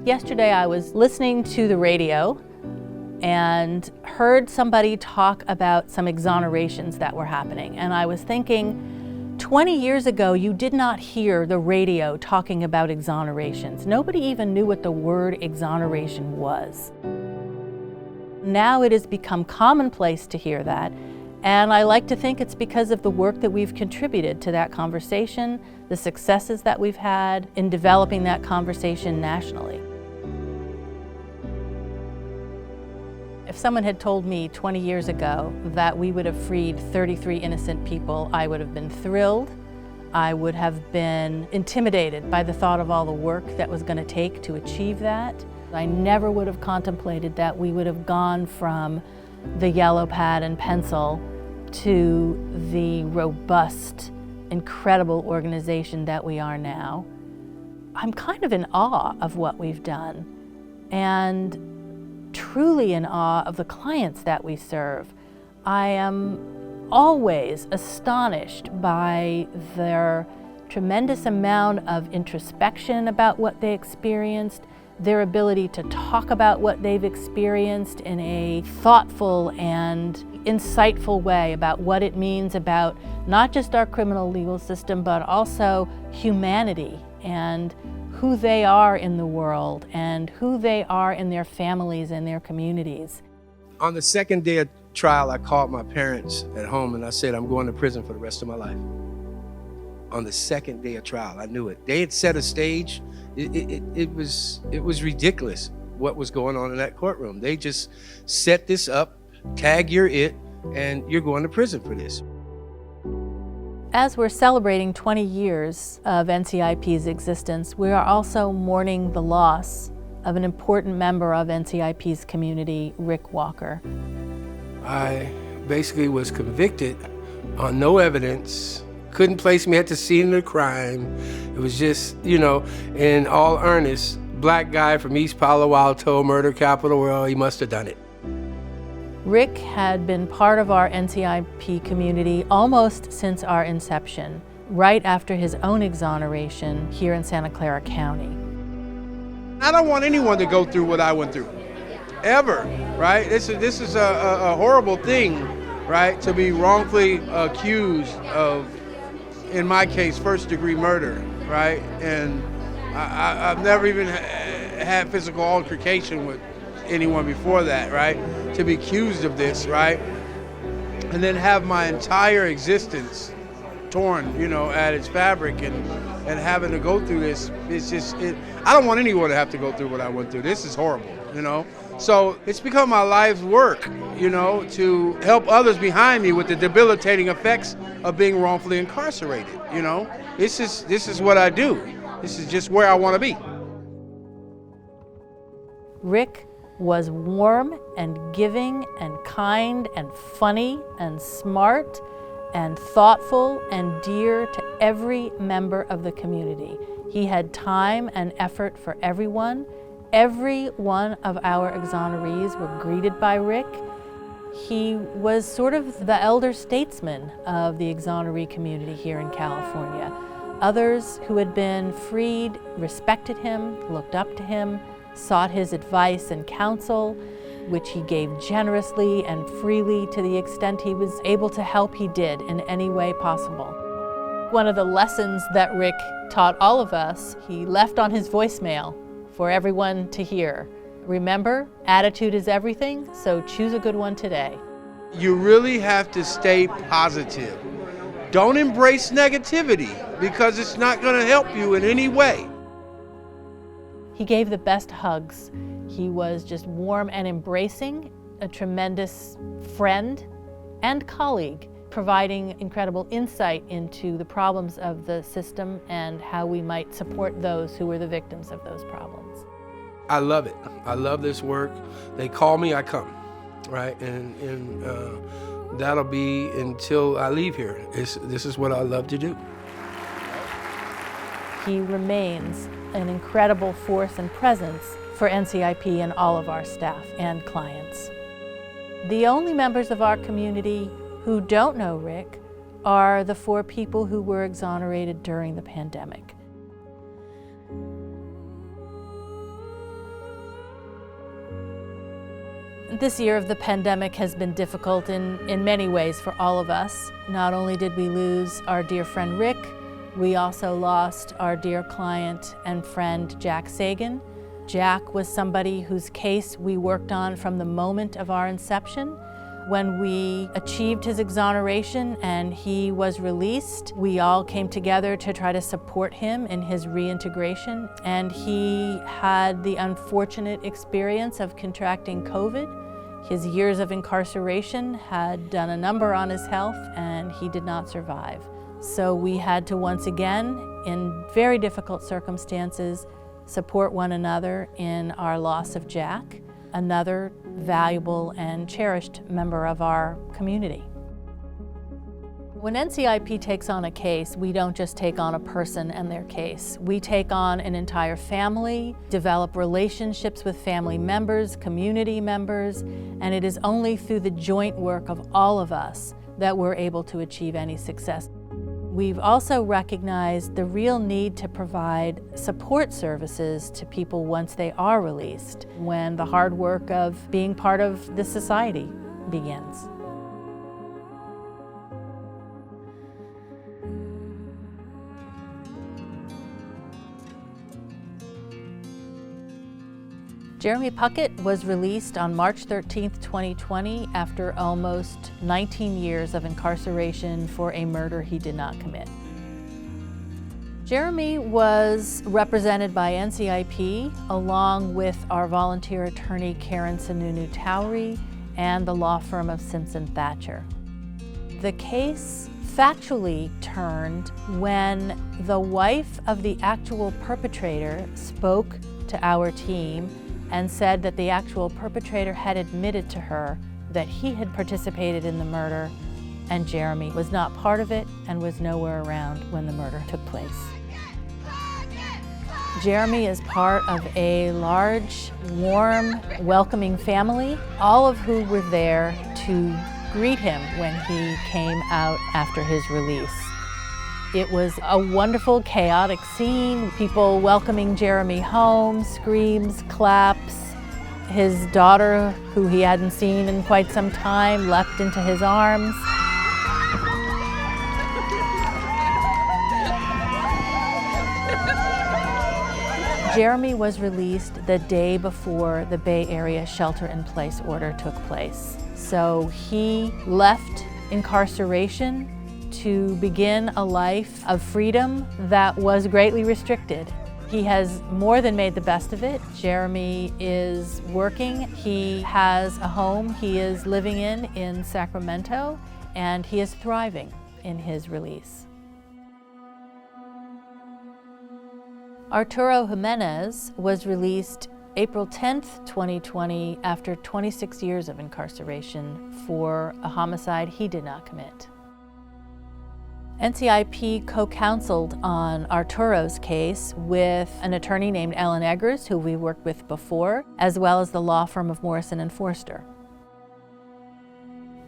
Yesterday I was listening to the radio and heard somebody talk about some exonerations that were happening. And I was thinking, 20 years ago, you did not hear the radio talking about exonerations. Nobody even knew what the word exoneration was. Now it has become commonplace to hear that. And I like to think it's because of the work that we've contributed to that conversation, the successes that we've had in developing that conversation nationally. If someone had told me 20 years ago that we would have freed 33 innocent people, I would have been thrilled. I would have been intimidated by the thought of all the work that was going to take to achieve that. I never would have contemplated that we would have gone from the yellow pad and pencil to the robust, incredible organization that we are now. I'm kind of in awe of what we've done, and truly in awe of the clients that we serve. I am always astonished by their tremendous amount of introspection about what they experienced, their ability to talk about what they've experienced in a thoughtful and insightful way about what it means about not just our criminal legal system, but also humanity and who they are in the world and who they are in their families and their communities. On the second day of trial, I called my parents at home and I said, I'm going to prison for the rest of my life. On the second day of trial, I knew it. They had set a stage. It was ridiculous what was going on in that courtroom. They just set this up, tag you're it, and you're going to prison for this. As we're celebrating 20 years of NCIP's existence, we are also mourning the loss of an important member of NCIP's community, Rick Walker. I basically was convicted on no evidence, couldn't place me at the scene of the crime. It was just, in all earnest, black guy from East Palo Alto, murder capital, well, he must have done it. Rick had been part of our NCIP community almost since our inception, right after his own exoneration here in Santa Clara County. I don't want anyone to go through what I went through, ever, right? This is a horrible thing, right? To be wrongfully accused of, in my case, first-degree murder, right? And I've never even had physical altercation with anyone before that, right? To be accused of this, right? And then have my entire existence torn, at its fabric and having to go through this. It's just, I don't want anyone to have to go through what I went through. This is horrible, So it's become my life's work, to help others behind me with the debilitating effects of being wrongfully incarcerated, This is what I do. This is just where I want to be. Rick was warm and giving and kind and funny and smart and thoughtful and dear to every member of the community. He had time and effort for everyone. Every one of our exonerees were greeted by Rick. He was sort of the elder statesman of the exoneree community here in California. Others who had been freed respected him, looked up to him, sought his advice and counsel, which he gave generously and freely to the extent he was able to help. He did in any way possible. One of the lessons that Rick taught all of us, he left on his voicemail for everyone to hear. Remember, attitude is everything, so choose a good one today. You really have to stay positive. Don't embrace negativity because it's not going to help you in any way. He gave the best hugs. He was just warm and embracing, a tremendous friend and colleague, providing incredible insight into the problems of the system and how we might support those who were the victims of those problems. I love it. I love this work. They call me, I come, right? And that'll be until I leave here. This is what I love to do. He remains an incredible force and presence for NCIP and all of our staff and clients. The only members of our community who don't know Rick are the 4 people who were exonerated during the pandemic. This year of the pandemic has been difficult in many ways for all of us. Not only did we lose our dear friend Rick, we also lost our dear client and friend Jack Sagan. Jack was somebody whose case we worked on from the moment of our inception. When we achieved his exoneration and he was released, we all came together to try to support him in his reintegration. And he had the unfortunate experience of contracting COVID. His years of incarceration had done a number on his health, and he did not survive. So we had to once again, in very difficult circumstances, support one another in our loss of Jack, another valuable and cherished member of our community. When NCIP takes on a case, we don't just take on a person and their case. We take on an entire family, develop relationships with family members, community members, and it is only through the joint work of all of us that we're able to achieve any success. We've also recognized the real need to provide support services to people once they are released, when the hard work of being part of this society begins. Jeremy Puckett was released on March 13, 2020, after almost 19 years of incarceration for a murder he did not commit. Jeremy was represented by NCIP, along with our volunteer attorney Karen Sununu Towery and the law firm of Simpson Thatcher. The case factually turned when the wife of the actual perpetrator spoke to our team and said that the actual perpetrator had admitted to her that he had participated in the murder, and Jeremy was not part of it and was nowhere around when the murder took place. Jeremy is part of a large, warm, welcoming family, all of who were there to greet him when he came out after his release. It was a wonderful, chaotic scene. People welcoming Jeremy home, screams, claps. His daughter, who he hadn't seen in quite some time, leapt into his arms. Jeremy was released the day before the Bay Area shelter-in-place order took place. So he left incarceration to begin a life of freedom that was greatly restricted. He has more than made the best of it. Jeremy is working. He has a home he is living in Sacramento, and he is thriving in his release. Arturo Jimenez was released April 10th, 2020, after 26 years of incarceration for a homicide he did not commit. NCIP co-counseled on Arturo's case with an attorney named Ellen Eggers, who we worked with before, as well as the law firm of Morrison and Forster.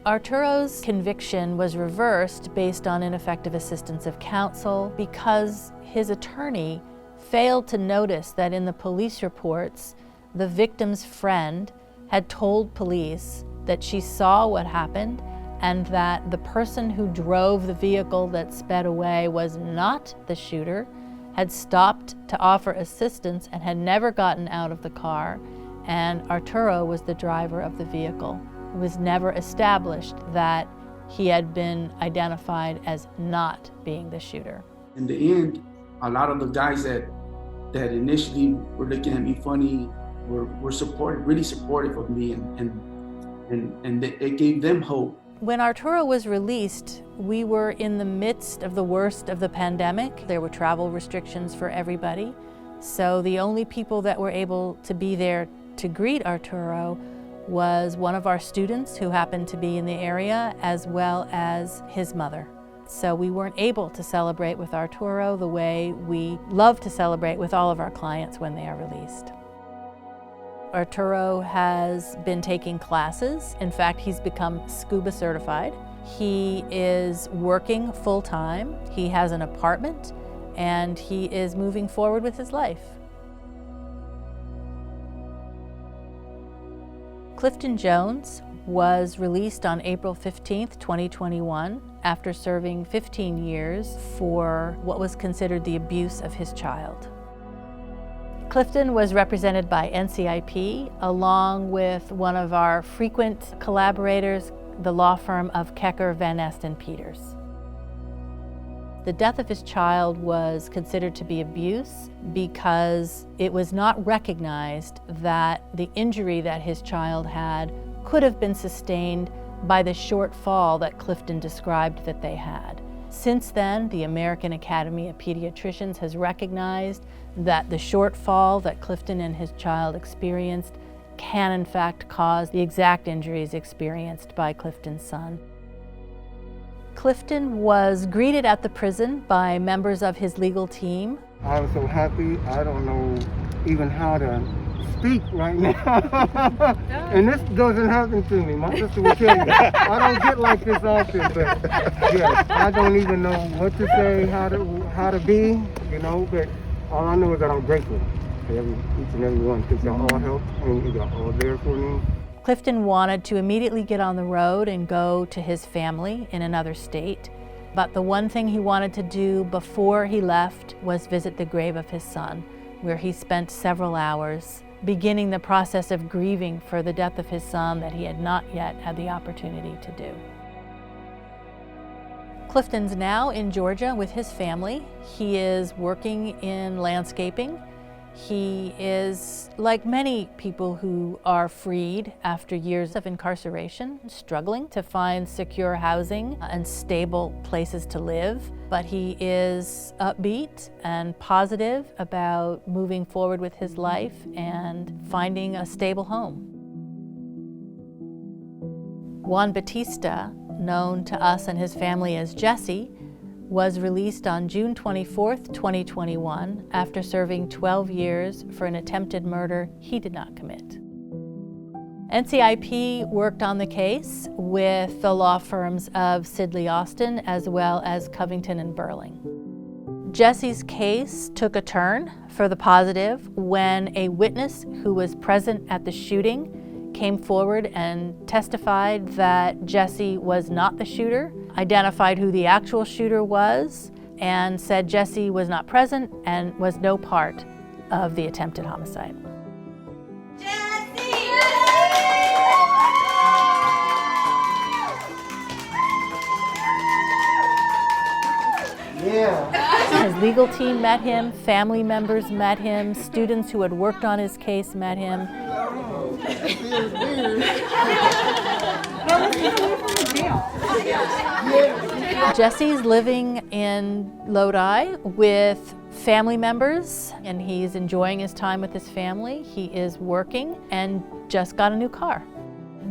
Arturo's conviction was reversed based on ineffective assistance of counsel because his attorney failed to notice that in the police reports, the victim's friend had told police that she saw what happened and that the person who drove the vehicle that sped away was not the shooter, had stopped to offer assistance and had never gotten out of the car, and Arturo was the driver of the vehicle. It was never established that he had been identified as not being the shooter. In the end, a lot of the guys that initially were looking at me funny were supportive, really supportive of me, and it gave them hope. When Arturo was released, we were in the midst of the worst of the pandemic. There were travel restrictions for everybody. So the only people that were able to be there to greet Arturo was one of our students who happened to be in the area, as well as his mother. So we weren't able to celebrate with Arturo the way we love to celebrate with all of our clients when they are released. Arturo has been taking classes. In fact, he's become scuba certified. He is working full-time. He has an apartment, and he is moving forward with his life. Clifton Jones was released on April 15th, 2021, after serving 15 years for what was considered the abuse of his child. Clifton was represented by NCIP, along with one of our frequent collaborators, the law firm of Kecker, Van Nest, and Peters. The death of his child was considered to be abuse because it was not recognized that the injury that his child had could have been sustained by the short fall that Clifton described that they had. Since then, the American Academy of Pediatricians has recognized that the short fall that Clifton and his child experienced can in fact cause the exact injuries experienced by Clifton's son. Clifton was greeted at the prison by members of his legal team. I was so happy, I don't know even how to speak right now. And this doesn't happen to me. My sister will tell you. I don't get like this often, but yes, I don't even know what to say, how to be, you know, but all I know is that I'm grateful to each and every one, because y'all all helped and y'all all there for me. Clifton wanted to immediately get on the road and go to his family in another state, but the one thing he wanted to do before he left was visit the grave of his son, where he spent several hours beginning the process of grieving for the death of his son that he had not yet had the opportunity to do. Clifton's now in Georgia with his family. He is working in landscaping. He is, like many people who are freed after years of incarceration, struggling to find secure housing and stable places to live. But he is upbeat and positive about moving forward with his life and finding a stable home. Juan Bautista, known to us and his family as Jesse, was released on June 24th, 2021, after serving 12 years for an attempted murder he did not commit. NCIP worked on the case with the law firms of Sidley Austin as well as Covington and Burling. Jesse's case took a turn for the positive when a witness who was present at the shooting came forward and testified that Jesse was not the shooter, identified who the actual shooter was, and said Jesse was not present and was no part of the attempted homicide. Yeah. His legal team met him, family members met him, students who had worked on his case met him. It feels weird. Jesse's living in Lodi with family members, and he's enjoying his time with his family. He is working and just got a new car.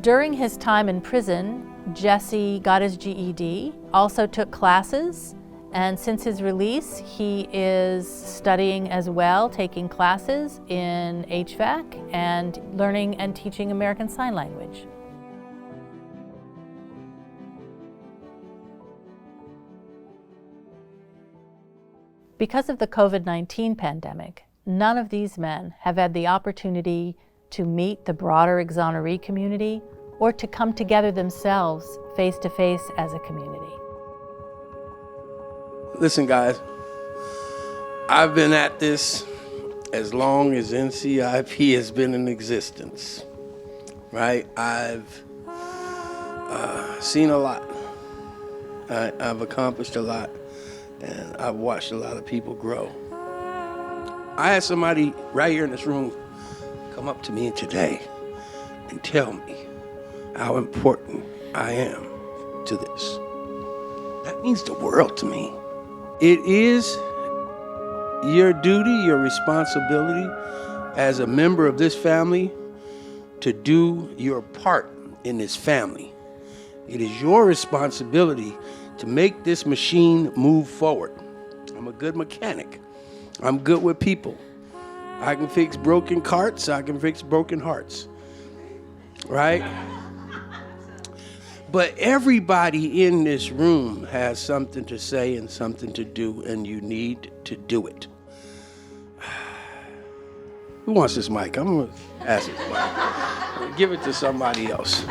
During his time in prison, Jesse got his GED, also took classes, and since his release, he is studying as well, taking classes in HVAC and learning and teaching American Sign Language. Because of the COVID-19 pandemic, none of these men have had the opportunity to meet the broader exoneree community or to come together themselves face to face as a community. Listen, guys, I've been at this as long as NCIP has been in existence, right? I've seen a lot. I've accomplished a lot, and I've watched a lot of people grow. I had somebody right here in this room come up to me today and tell me how important I am to this. That means the world to me. It is your duty, your responsibility as a member of this family to do your part in this family. It is your responsibility to make this machine move forward. I'm a good mechanic. I'm good with people. I can fix broken carts, I can fix broken hearts, right? But everybody in this room has something to say and something to do, and you need to do it. Who wants this mic? I'm gonna ask this mic. Give it to somebody else.